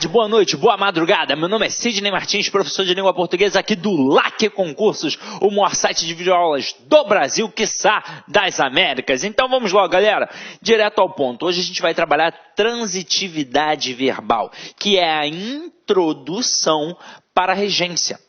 tarde, boa noite, boa madrugada. Meu nome é Sidney Martins, professor de língua portuguesa aqui do LAC Concursos, o maior site de videoaulas do Brasil, quiçá das Américas. Então vamos logo, galera, direto ao ponto. Hoje a gente vai trabalhar transitividade verbal, que é a introdução para a regência.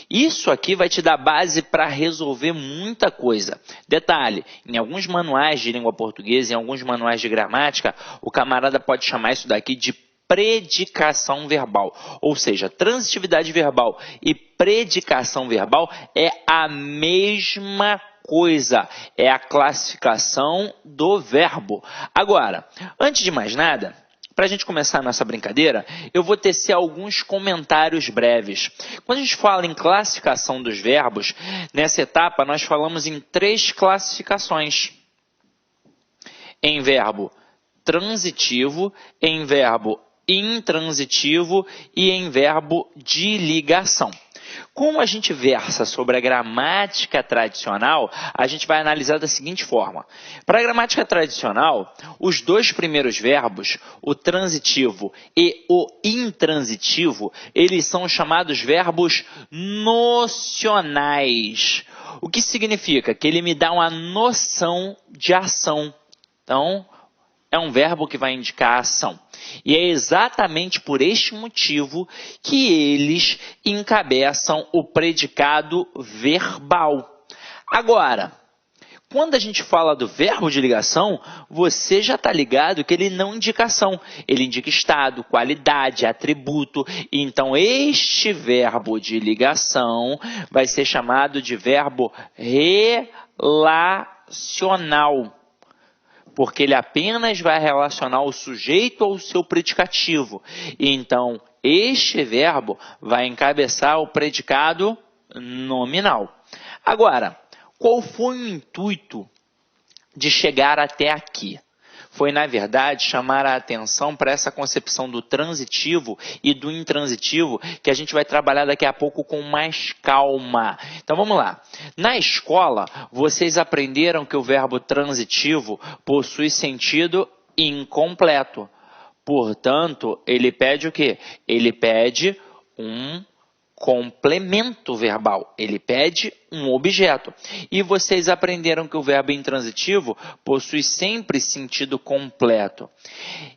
Isso aqui vai te dar base para resolver muita coisa. Detalhe, em alguns manuais de língua portuguesa, em alguns manuais de gramática, o camarada pode chamar isso daqui de predicação verbal. Ou seja, transitividade verbal e predicação verbal é a mesma coisa. É a classificação do verbo. Agora, antes de mais nada, para a gente começar a nossa brincadeira, eu vou tecer alguns comentários breves. Quando a gente fala em classificação dos verbos, nessa etapa nós falamos em 3 classificações. Em verbo transitivo, em verbo intransitivo e em verbo de ligação. Como a gente versa sobre a gramática tradicional, a gente vai analisar da seguinte forma. Para a gramática tradicional, os 2 primeiros verbos, o transitivo e o intransitivo, eles são chamados verbos nocionais. O que significa? Que ele me dá uma noção de ação. Então, é um verbo que vai indicar a ação. E é exatamente por este motivo que eles encabeçam o predicado verbal. Agora, quando a gente fala do verbo de ligação, você já está ligado que ele não indica ação. Ele indica estado, qualidade, atributo. Então, este verbo de ligação vai ser chamado de verbo relacional, porque ele apenas vai relacionar o sujeito ao seu predicativo. Então, este verbo vai encabeçar o predicado nominal. Agora, qual foi o intuito de chegar até aqui? Foi, na verdade, chamar a atenção para essa concepção do transitivo e do intransitivo, que a gente vai trabalhar daqui a pouco com mais calma. Então, vamos lá. Na escola, vocês aprenderam que o verbo transitivo possui sentido incompleto. Portanto, ele pede o quê? Ele pede um complemento verbal, ele pede um objeto. E vocês aprenderam que o verbo intransitivo possui sempre sentido completo.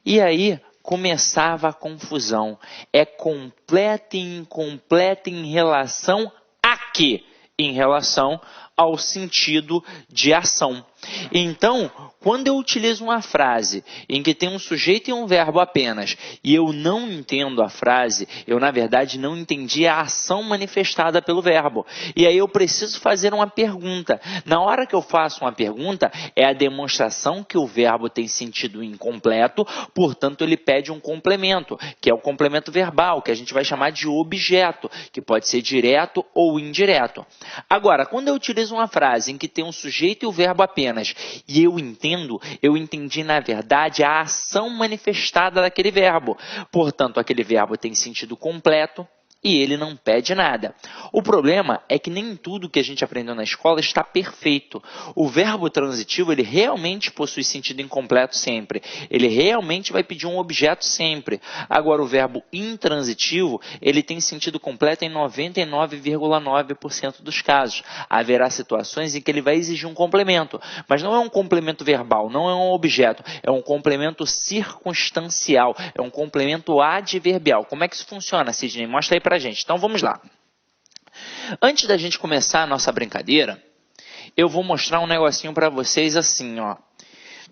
E aí começava a confusão. É completa e incompleta em relação a quê? Em relação ao sentido de ação. Então, quando eu utilizo uma frase em que tem um sujeito e um verbo apenas, e eu não entendo a frase, eu na verdade não entendi a ação manifestada pelo verbo. E aí eu preciso fazer uma pergunta. Na hora que eu faço uma pergunta, é a demonstração que o verbo tem sentido incompleto, portanto ele pede um complemento, que é o complemento verbal, que a gente vai chamar de objeto, que pode ser direto ou indireto. Agora, quando eu utilizo uma frase em que tem um sujeito e o verbo apenas, e eu entendi na verdade a ação manifestada daquele verbo. Portanto, aquele verbo tem sentido completo e ele não pede nada. O problema é que nem tudo que a gente aprendeu na escola está perfeito. O verbo transitivo, ele realmente possui sentido incompleto sempre. Ele realmente vai pedir um objeto sempre. Agora, o verbo intransitivo, ele tem sentido completo em 99,9% dos casos. Haverá situações em que ele vai exigir um complemento. Mas não é um complemento verbal, não é um objeto. É um complemento circunstancial. É um complemento adverbial. Como é que isso funciona, Sidney? Mostra aí pra gente. Então vamos lá. Antes da gente começar a nossa brincadeira, eu vou mostrar um negocinho para vocês assim, ó.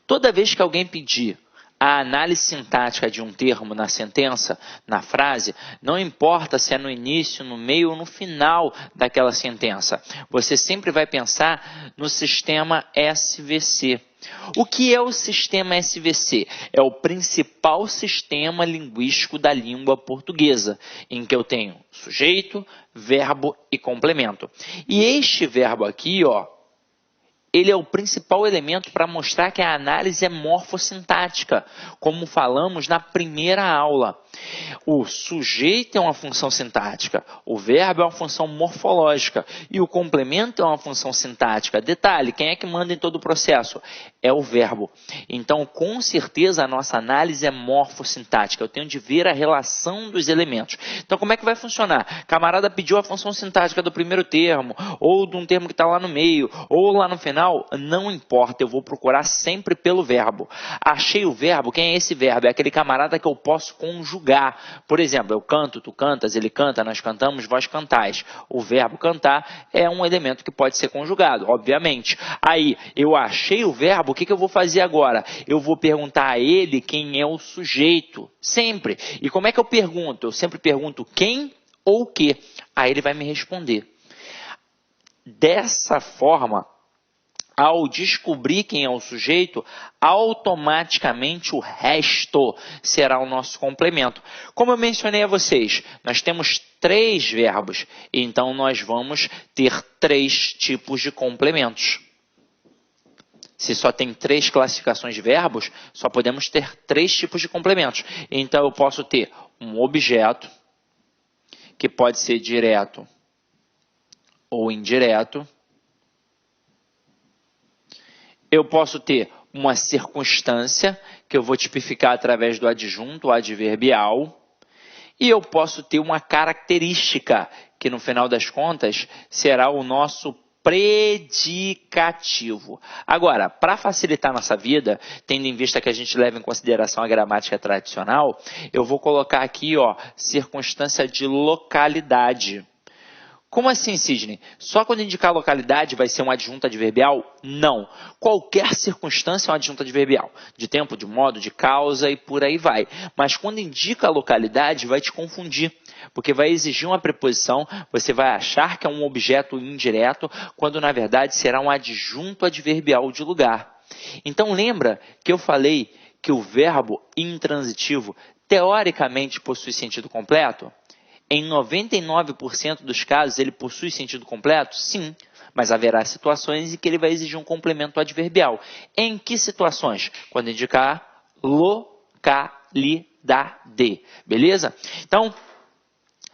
Toda vez que alguém pedir a análise sintática de um termo na sentença, na frase, não importa se é no início, no meio ou no final daquela sentença, você sempre vai pensar no sistema SVC. O que é o sistema SVC? É o principal sistema linguístico da língua portuguesa, em que eu tenho sujeito, verbo e complemento. E este verbo aqui, ó, ele é o principal elemento para mostrar que a análise é morfossintática, como falamos na primeira aula. O sujeito é uma função sintática, o verbo é uma função morfológica e o complemento é uma função sintática. Detalhe, quem é que manda em todo o processo? é o verbo. Então, com certeza, a nossa análise é morfossintática. Eu tenho de ver a relação dos elementos. Então, como é que vai funcionar? Camarada pediu a função sintática do primeiro termo, ou de um termo que está lá no meio, ou lá no final. Não importa, eu vou procurar sempre pelo verbo. Achei o verbo, quem é esse verbo? É aquele camarada que eu posso conjugar. Por exemplo, eu canto, tu cantas, ele canta, nós cantamos, vós cantais. O verbo cantar é um elemento que pode ser conjugado, obviamente. Aí, eu achei o verbo, o que eu vou fazer agora? Eu vou perguntar a ele quem é o sujeito, sempre. E como é que eu pergunto? Eu sempre pergunto quem ou o que. Aí ele vai me responder. Dessa forma, ao descobrir quem é o sujeito, automaticamente o resto será o nosso complemento. Como eu mencionei a vocês, nós temos 3 verbos, então nós vamos ter 3 tipos de complementos. Se só tem 3 classificações de verbos, só podemos ter 3 tipos de complementos. Então, eu posso ter um objeto, que pode ser direto ou indireto. Eu posso ter uma circunstância, que eu vou tipificar através do adjunto adverbial. E eu posso ter uma característica, que no final das contas será o nosso predicativo. Agora, para facilitar nossa vida, tendo em vista que a gente leva em consideração a gramática tradicional, eu vou colocar aqui, circunstância de localidade. Como assim, Sidney? Só quando indicar localidade vai ser um adjunto adverbial? Não. Qualquer circunstância é um adjunto adverbial. De tempo, de modo, de causa e por aí vai. Mas quando indica a localidade, vai te confundir. Porque vai exigir uma preposição, você vai achar que é um objeto indireto, quando na verdade será um adjunto adverbial de lugar. Então lembra que eu falei que o verbo intransitivo teoricamente possui sentido completo? Em 99% dos casos, ele possui sentido completo? Sim, mas haverá situações em que ele vai exigir um complemento adverbial. Em que situações? Quando indicar localidade, beleza? Então,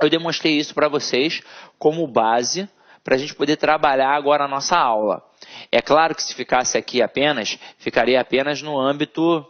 eu demonstrei isso para vocês como base para a gente poder trabalhar agora a nossa aula. É claro que se ficasse aqui apenas, ficaria apenas no âmbito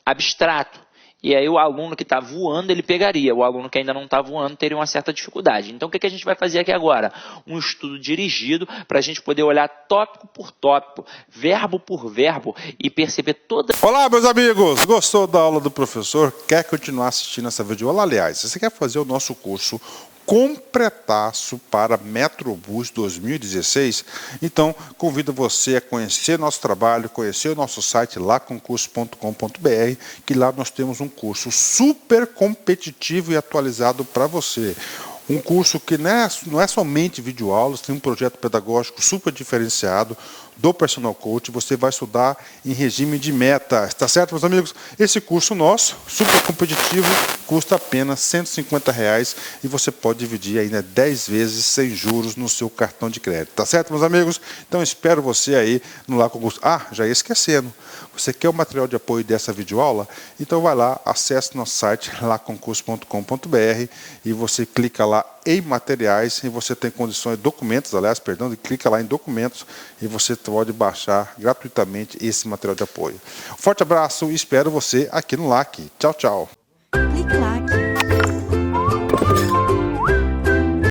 abstrato. E aí o aluno que está voando, ele pegaria. O aluno que ainda não está voando teria uma certa dificuldade. Então, o que a gente vai fazer aqui agora? Um estudo dirigido para a gente poder olhar tópico por tópico, verbo por verbo e perceber toda... Olá, meus amigos! Gostou da aula do professor? Quer continuar assistindo essa videoaula? Aliás, se você quer fazer o nosso curso completaço para Metrobus 2016, então convido você a conhecer nosso trabalho, conhecer o nosso site laconcurso.com.br, que lá nós temos um curso super competitivo e atualizado para você. Um curso que não é somente videoaulas, tem um projeto pedagógico super diferenciado do Personal Coach. Você vai estudar em regime de meta, tá certo, meus amigos? Esse curso nosso, super competitivo, custa apenas R$150 e você pode dividir ainda 10 vezes sem juros no seu cartão de crédito, tá certo, meus amigos? Então espero você aí no Lá Concurso. Ah, já ia esquecendo. Você quer o material de apoio dessa videoaula? Então vai lá, acesse nosso site laconcurso.com.br e você clica lá em materiais e você tem condições, documentos, aliás, perdão, e clica lá em documentos e você pode baixar gratuitamente esse material de apoio. Forte abraço e espero você aqui no LAC. Tchau, tchau.